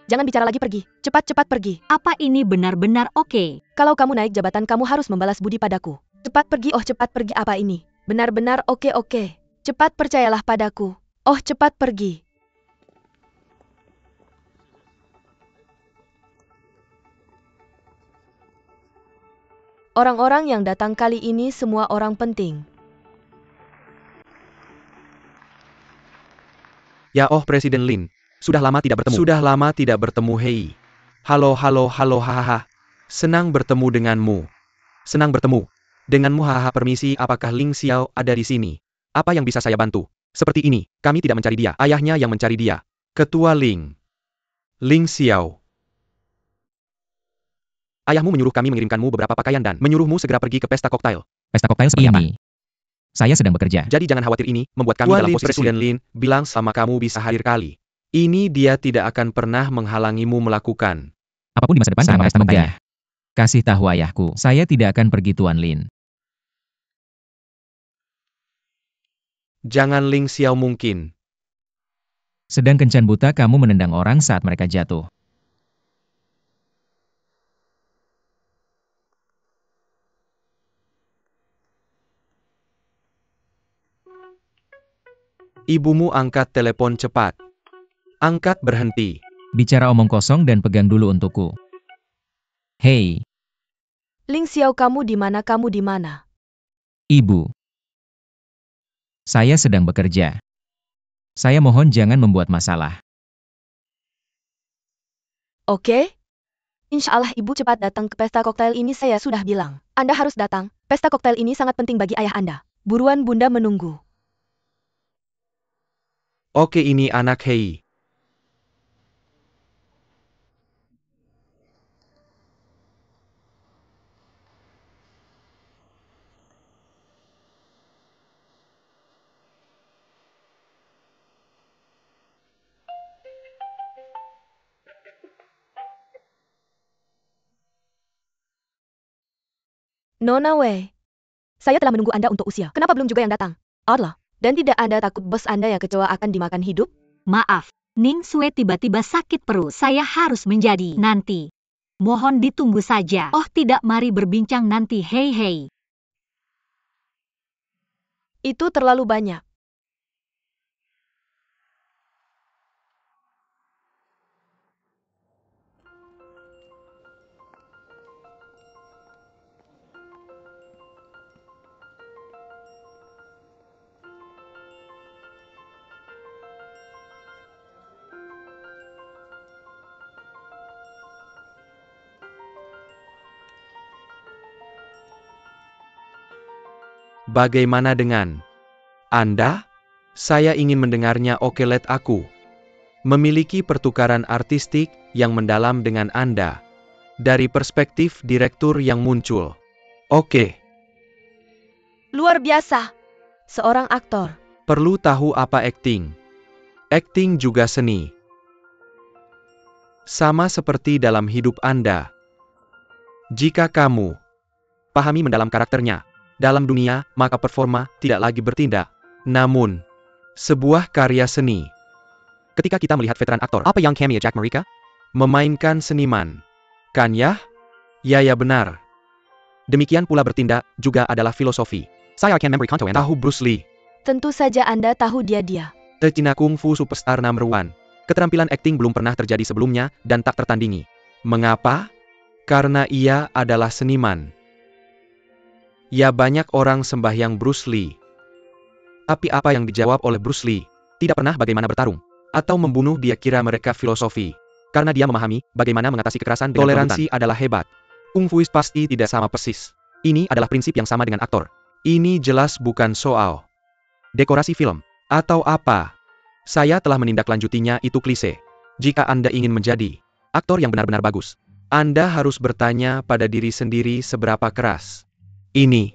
Jangan bicara lagi, pergi. Cepat pergi. Apa ini benar-benar oke? Kalau kamu naik jabatan, kamu harus membalas budi padaku. Cepat pergi, oh cepat pergi. Apa ini? Benar-benar oke. Cepat percayalah padaku. Oh, cepat pergi. Orang-orang yang datang kali ini semua orang penting. Ya oh Presiden Lin. Sudah lama tidak bertemu. Sudah lama tidak bertemu Hei. Halo hahaha. Senang bertemu denganmu. Senang bertemu denganmu hahaha. Permisi, apakah Ling Xiao ada di sini? Apa yang bisa saya bantu? Seperti ini, kami tidak mencari dia. Ayahnya yang mencari dia. Ketua Ling. Ling Xiao. Ayahmu menyuruh kami mengirimkanmu beberapa pakaian dan menyuruhmu segera pergi ke pesta koktail. Pesta koktail seperti apa? Saya sedang bekerja. Jadi jangan khawatir, ini membuat kami dalam posisi Presiden Lin bilang sama kamu bisa hadir kali. Ini dia tidak akan pernah menghalangimu melakukan. Apapun di masa depan sama semoga. Kasih tahu ayahku, saya tidak akan pergi Tuan Lin. Jangan Ling Xiao mungkin. Sedang kencan buta kamu menendang orang saat mereka jatuh. Ibumu angkat telepon cepat. Angkat berhenti. Bicara omong kosong dan pegang dulu untukku. Hei, Ling Xiao, kamu di mana? Kamu di mana? Ibu. Saya sedang bekerja. Saya mohon jangan membuat masalah. Oke? Insya Allah ibu cepat datang ke pesta koktail ini, saya sudah bilang. Anda harus datang. Pesta koktail ini sangat penting bagi ayah Anda. Buruan, Bunda menunggu. Oke, ini anak Hei. Nona Wei. Saya telah menunggu Anda untuk usia. Kenapa belum juga yang datang? Allah. Dan tidak ada takut bos Anda yang kecewa akan dimakan hidup? Maaf, Ning Sue tiba-tiba sakit perut. Saya harus menjadi nanti. Mohon ditunggu saja. Oh tidak, mari berbincang nanti. Hei. Itu terlalu banyak. Bagaimana dengan Anda? Saya ingin mendengarnya. Oke, let aku memiliki pertukaran artistik yang mendalam dengan Anda. Dari perspektif direktur yang muncul. Oke. Luar biasa. Seorang aktor. Perlu tahu apa acting? Acting juga seni. Sama seperti dalam hidup Anda. Jika kamu pahami mendalam karakternya dalam dunia, maka performa tidak lagi bertindak, namun sebuah karya seni. Ketika kita melihat veteran aktor, apa yang cameo Jack mereka? Memainkan seniman. Kan ya? Ya benar. Demikian pula bertindak juga adalah filosofi. Saya akan memberi contoh. Tahu Bruce Lee? Tentu saja Anda tahu dia. The China Kung Fu Superstar Number 1. Keterampilan akting belum pernah terjadi sebelumnya dan tak tertandingi. Mengapa? Karena ia adalah seniman. Ya, banyak orang sembahyang Bruce Lee. Tapi apa yang dijawab oleh Bruce Lee? Tidak pernah bagaimana bertarung atau membunuh. Dia kira mereka filosofi. Karena dia memahami bagaimana mengatasi kekerasan dengan toleransi adalah hebat. Kung Fuis pasti tidak sama persis. Ini adalah prinsip yang sama dengan aktor. Ini jelas bukan soal dekorasi film atau apa. Saya telah menindaklanjutinya, itu klise. Jika Anda ingin menjadi aktor yang benar-benar bagus, Anda harus bertanya pada diri sendiri seberapa keras ini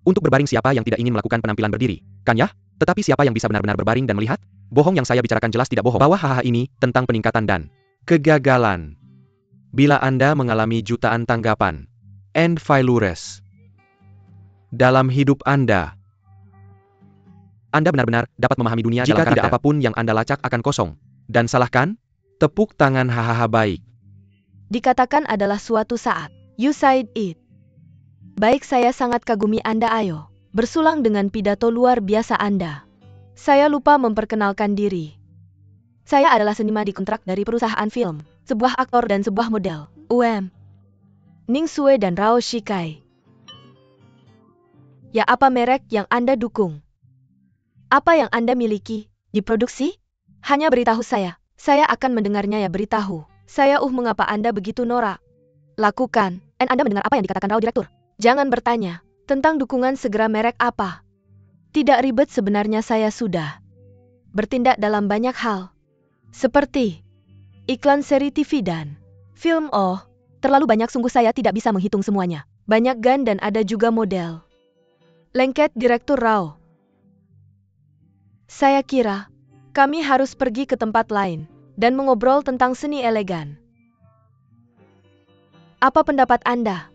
untuk berbaring. Siapa yang tidak ingin melakukan penampilan berdiri, kan ya? Tetapi siapa yang bisa benar-benar berbaring dan melihat? Bohong, yang saya bicarakan jelas tidak bohong. Bawah hahaha ini tentang peningkatan dan kegagalan. Bila Anda mengalami jutaan tanggapan and failures dalam hidup Anda benar-benar dapat memahami dunia. Jika tidak, apapun yang Anda lacak akan kosong dan salahkan. Tepuk tangan hahaha. Baik. Dikatakan adalah suatu saat. You said it. Baik, saya sangat kagumi Anda. Ayo, bersulang dengan pidato luar biasa Anda. Saya lupa memperkenalkan diri. Saya adalah seniman dikontrak dari perusahaan film, sebuah aktor dan sebuah model. Ning Sue dan Rao Shikai. Ya, apa merek yang Anda dukung? Apa yang Anda miliki? Diproduksi? Hanya beritahu saya. Saya akan mendengarnya ya, beritahu. Saya mengapa Anda begitu norak? Lakukan. Anda mendengar apa yang dikatakan Rao Direktur? Jangan bertanya. Tentang dukungan segera merek apa? Tidak ribet sebenarnya, saya sudah bertindak dalam banyak hal. Seperti iklan seri TV dan film. Terlalu banyak, sungguh saya tidak bisa menghitung semuanya. Banyak gan dan ada juga model. Lengket Direktur Rao. Saya kira kami harus pergi ke tempat lain dan mengobrol tentang seni elegan. Apa pendapat Anda?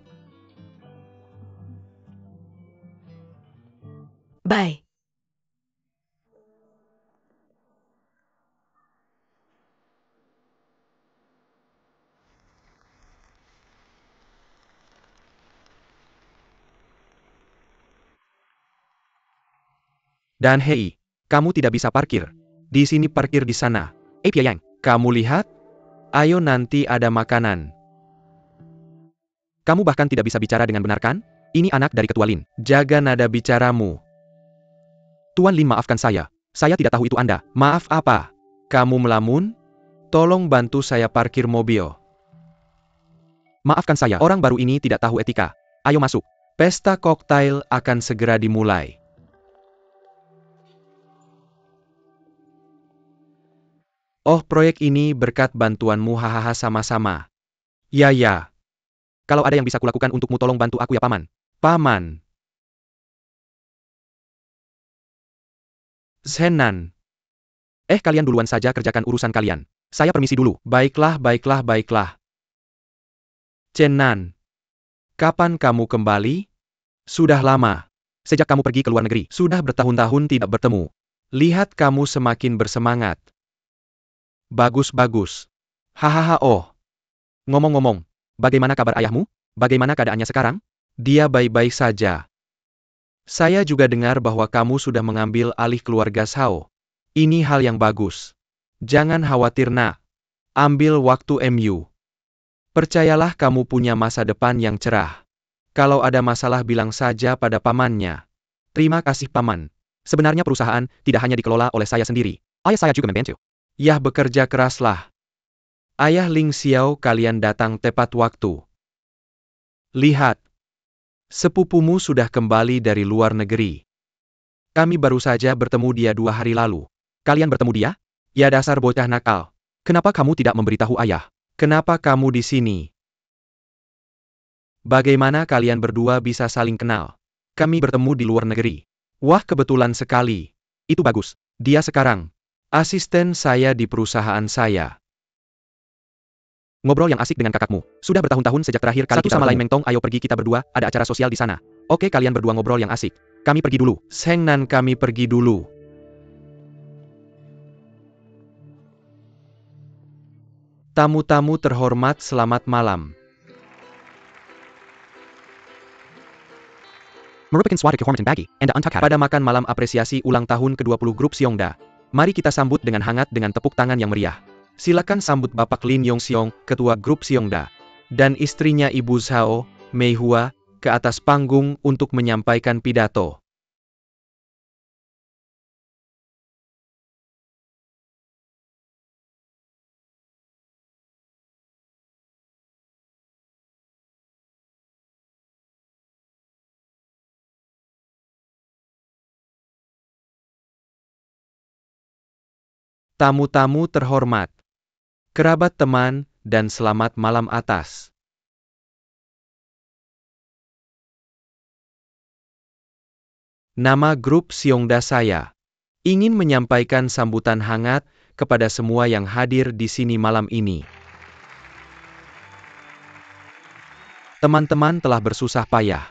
Bye. Dan hei, kamu tidak bisa parkir. Di sini parkir di sana. Piayang, kamu lihat? Ayo, nanti ada makanan. Kamu bahkan tidak bisa bicara dengan benar, kan? Ini anak dari Ketua Lin. Jaga nada bicaramu. Tuan Lin, maafkan saya. Saya tidak tahu itu Anda. Maaf apa? Kamu melamun? Tolong bantu saya parkir mobil. Maafkan saya, orang baru ini tidak tahu etika. Ayo masuk. Pesta koktail akan segera dimulai. Oh, proyek ini berkat bantuanmu, hahaha, sama-sama. Ya. Kalau ada yang bisa kulakukan untukmu, tolong bantu aku ya, Paman. Paman. Zenan. Kalian duluan saja kerjakan urusan kalian. Saya permisi dulu. Baiklah. Zenan. Kapan kamu kembali? Sudah lama. Sejak kamu pergi ke luar negeri, sudah bertahun-tahun tidak bertemu. Lihat kamu semakin bersemangat. Bagus. Hahaha. Ngomong-ngomong, bagaimana kabar ayahmu? Bagaimana keadaannya sekarang? Dia baik-baik saja. Saya juga dengar bahwa kamu sudah mengambil alih keluarga Shao. Ini hal yang bagus. Jangan khawatir, nak. Ambil waktu MU. Percayalah, kamu punya masa depan yang cerah. Kalau ada masalah, bilang saja pada pamannya. Terima kasih, Paman. Sebenarnya perusahaan tidak hanya dikelola oleh saya sendiri. Ayah saya juga membantu. Yah, bekerja keraslah. Ayah Ling Xiao, kalian datang tepat waktu. Lihat. Sepupumu sudah kembali dari luar negeri. Kami baru saja bertemu dia 2 hari lalu. Kalian bertemu dia? Ya, dasar bocah nakal. Kenapa kamu tidak memberitahu ayah? Kenapa kamu di sini? Bagaimana kalian berdua bisa saling kenal? Kami bertemu di luar negeri. Wah, kebetulan sekali. Itu bagus. Dia sekarang asisten saya di perusahaan saya. Ngobrol yang asik dengan kakakmu. Sudah bertahun-tahun sejak terakhir kali satu sama lain Mengtong, ayo pergi kita berdua, ada acara sosial di sana. Oke, kalian berdua ngobrol yang asik. Kami pergi dulu. Sengnan, kami pergi dulu. Tamu-tamu terhormat, selamat malam. Merupakan suatu kehormatan bagi Anda untuk pada makan malam apresiasi ulang tahun ke-20 grup Xiongda. Mari kita sambut dengan hangat dengan tepuk tangan yang meriah. Silakan sambut Bapak Lin Yongxiong, Ketua Grup Xiongda, dan istrinya Ibu Zhao, Mei Hua, ke atas panggung untuk menyampaikan pidato. Tamu-tamu terhormat, kerabat teman, dan selamat malam atas. Nama grup Xiongda saya. Ingin menyampaikan sambutan hangat kepada semua yang hadir di sini malam ini. Teman-teman telah bersusah payah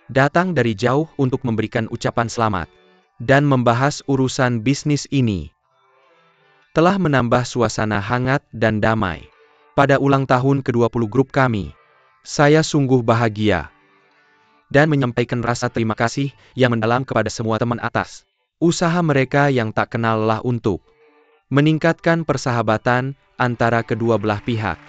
datang dari jauh untuk memberikan ucapan selamat dan membahas urusan bisnis ini. Telah menambah suasana hangat dan damai pada ulang tahun ke-20 grup kami. Saya sungguh bahagia dan menyampaikan rasa terima kasih yang mendalam kepada semua teman atas Usaha mereka yang tak kenal lelah untuk meningkatkan persahabatan antara kedua belah pihak.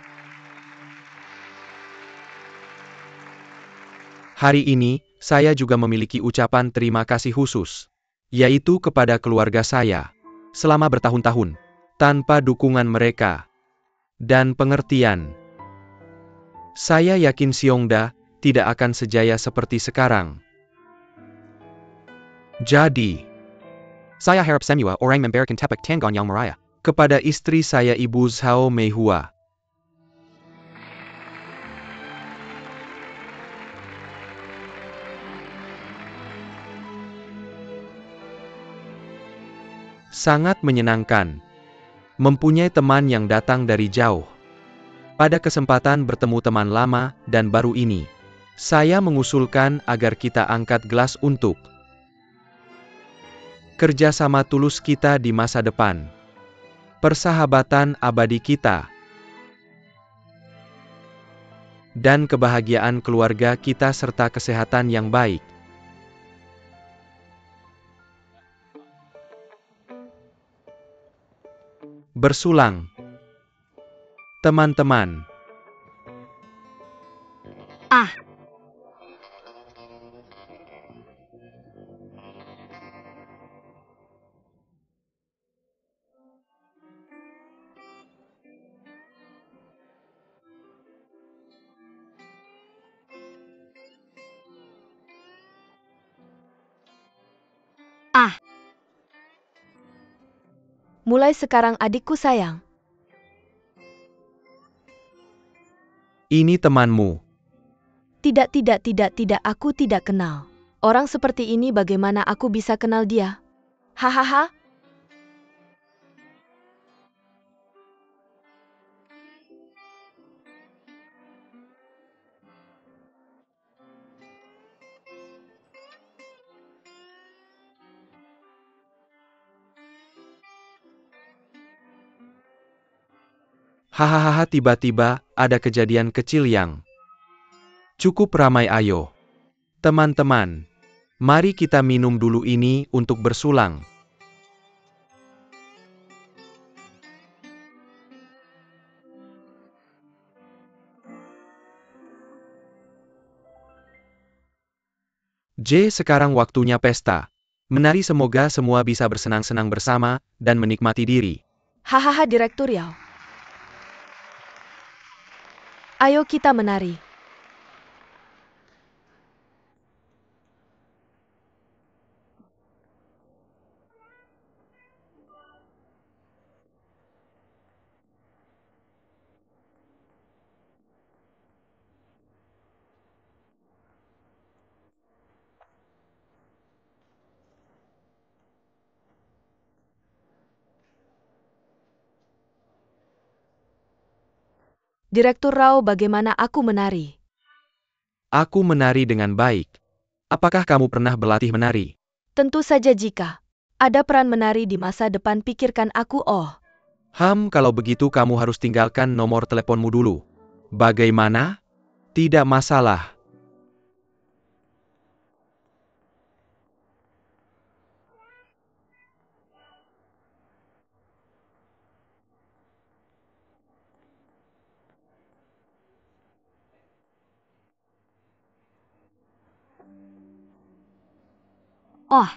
Hari ini, saya juga memiliki ucapan terima kasih khusus, yaitu kepada keluarga saya. Selama bertahun-tahun, tanpa dukungan mereka dan pengertian, saya yakin Xiongda tidak akan sejaya seperti sekarang. Jadi, saya harap semua orang memberikan tepuk tangan yang meriah kepada istri saya Ibu Zhao Meihua. Sangat menyenangkan mempunyai teman yang datang dari jauh. Pada kesempatan bertemu teman lama dan baru ini, saya mengusulkan agar kita angkat gelas untuk kerjasama tulus kita di masa depan, persahabatan abadi kita, dan kebahagiaan keluarga kita serta kesehatan yang baik. Bersulang. Teman-teman. Ah, ah, Mulai sekarang adikku sayang. Ini temanmu. Tidak, aku tidak kenal. Orang seperti ini bagaimana aku bisa kenal dia? Hahaha. Hahaha, tiba-tiba ada kejadian kecil yang cukup ramai. Ayo, teman-teman, mari kita minum dulu ini untuk bersulang. Sekarang waktunya pesta. Menari, semoga semua bisa bersenang-senang bersama dan menikmati diri. Hahaha, Direktur Yao. Ayo kita menari. Direktur Rao, bagaimana aku menari? Aku menari dengan baik. Apakah kamu pernah berlatih menari? Tentu saja jika ada peran menari di masa depan pikirkan aku. Kalau begitu kamu harus tinggalkan nomor teleponmu dulu. Bagaimana? Tidak masalah. oh,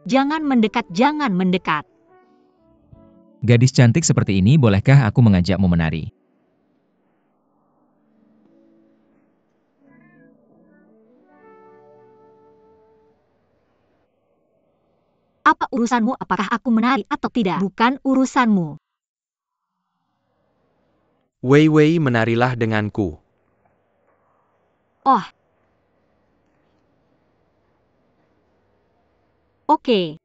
jangan mendekat, jangan mendekat. Gadis cantik seperti ini, bolehkah aku mengajakmu menari? Apa urusanmu apakah aku menari atau tidak? Bukan urusanmu. Wei Wei, menarilah denganku. Oh. Oke.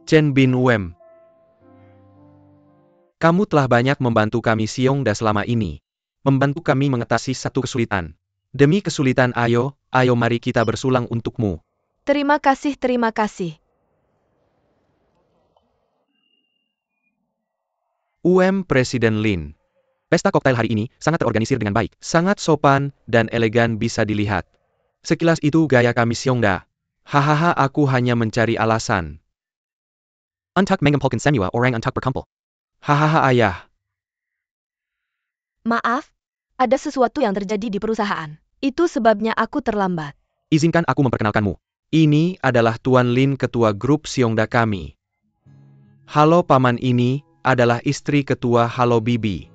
Chen Bin Wem. Kamu telah banyak membantu kami Xiongda selama ini. Membantu kami mengatasi satu kesulitan. Demi kesulitan ayo mari kita bersulang untukmu. Terima kasih, terima kasih. Presiden Lin. Pesta koktail hari ini sangat terorganisir dengan baik, sangat sopan dan elegan bisa dilihat. Sekilas itu gaya kami Xiongda. Hahaha, aku hanya mencari alasan. Untuk mengumpulkan semua orang untuk berkumpul. Hahaha ayah. Maaf, ada sesuatu yang terjadi di perusahaan. Itu sebabnya aku terlambat. Izinkan aku memperkenalkanmu. Ini adalah Tuan Lin, ketua grup Xiongda kami. Halo paman, ini adalah istri ketua. Halo bibi.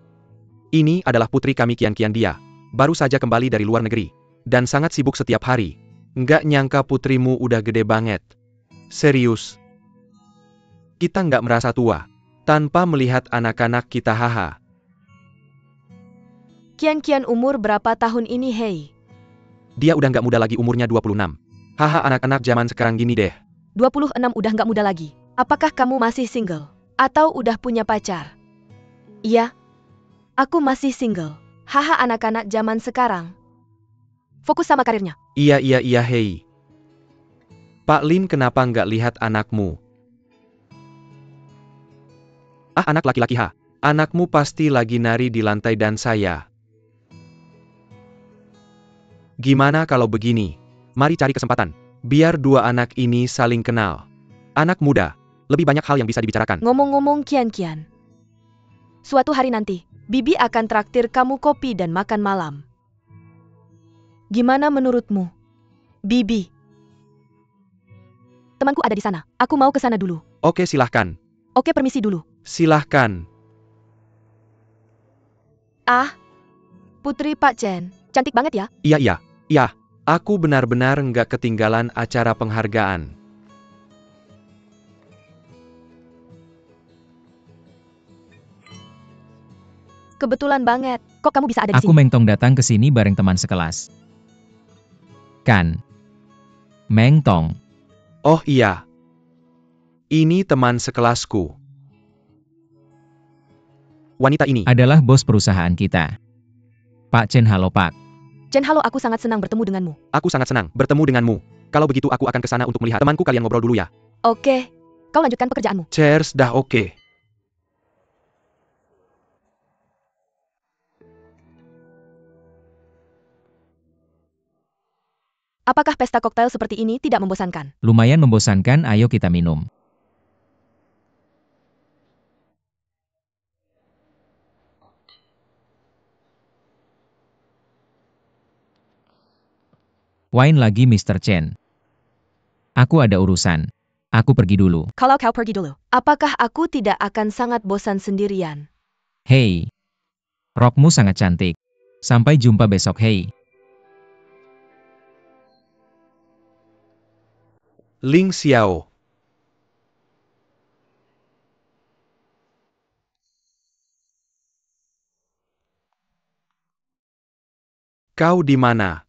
Ini adalah putri kami Qian dia. Baru saja kembali dari luar negeri. Dan sangat sibuk setiap hari. Nggak nyangka putrimu udah gede banget. Serius. Kita nggak merasa tua. Tanpa melihat anak-anak kita haha. Qian umur berapa tahun ini hei? Dia udah nggak muda lagi, umurnya 26. Haha, anak-anak zaman sekarang gini deh. 26 udah nggak muda lagi. Apakah kamu masih single? Atau udah punya pacar? Iya. Aku masih single. Haha, anak-anak zaman sekarang. Fokus sama karirnya. Iya hei. Pak Lin, kenapa nggak lihat anakmu? Ah, anak laki-laki ha. Anakmu pasti lagi nari di lantai dan saya. Gimana kalau begini? Mari cari kesempatan. Biar dua anak ini saling kenal. Anak muda, lebih banyak hal yang bisa dibicarakan. Ngomong-ngomong Qian. Suatu hari nanti, Bibi akan traktir kamu kopi dan makan malam. Gimana menurutmu? Bibi. Temanku ada di sana. Aku mau ke sana dulu. Oke, silahkan. Oke, permisi dulu. Silahkan. Ah, putri Pak Chen. Cantik banget ya? Iya. Aku benar-benar nggak ketinggalan acara penghargaan. Kebetulan banget. Kok kamu bisa ada di Aku sini? Meng Tong datang ke sini bareng teman sekelas. Kan? Meng Tong. Oh iya. Ini teman sekelasku. Wanita ini Adalah bos perusahaan kita. Pak Chen, halo Pak. Chen, halo, aku sangat senang bertemu denganmu. Aku sangat senang bertemu denganmu. Kalau begitu aku akan ke sana untuk melihat temanku. Kalian ngobrol dulu ya. Oke. Kau lanjutkan pekerjaanmu. Cheers, dah oke. Apakah pesta koktail seperti ini tidak membosankan? Lumayan membosankan, ayo kita minum. Wine lagi Mr. Chen. Aku ada urusan. Aku pergi dulu. Kalau kau pergi dulu, apakah aku tidak akan sangat bosan sendirian? Hei. Rokmu sangat cantik. Sampai jumpa besok, hei. Ling Xiao. Kau di mana?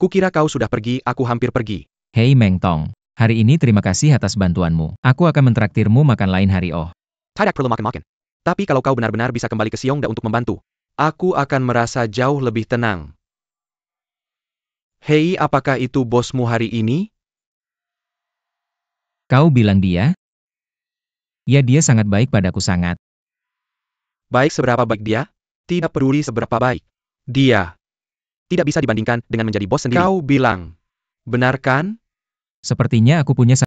Kukira kau sudah pergi, aku hampir pergi. Hei Meng Tong. Hari ini terima kasih atas bantuanmu. Aku akan mentraktirmu makan lain hari oh. Tidak perlu makan-makan. Tapi kalau kau benar-benar bisa kembali ke Xiongda untuk membantu, aku akan merasa jauh lebih tenang. Hei, apakah itu bosmu hari ini? Kau bilang dia? Ya, dia sangat baik padaku sangat. Baik seberapa baik dia? Tidak peduli seberapa baik. Dia tidak bisa dibandingkan dengan menjadi bos sendiri. Kau bilang, benar kan? Sepertinya aku punya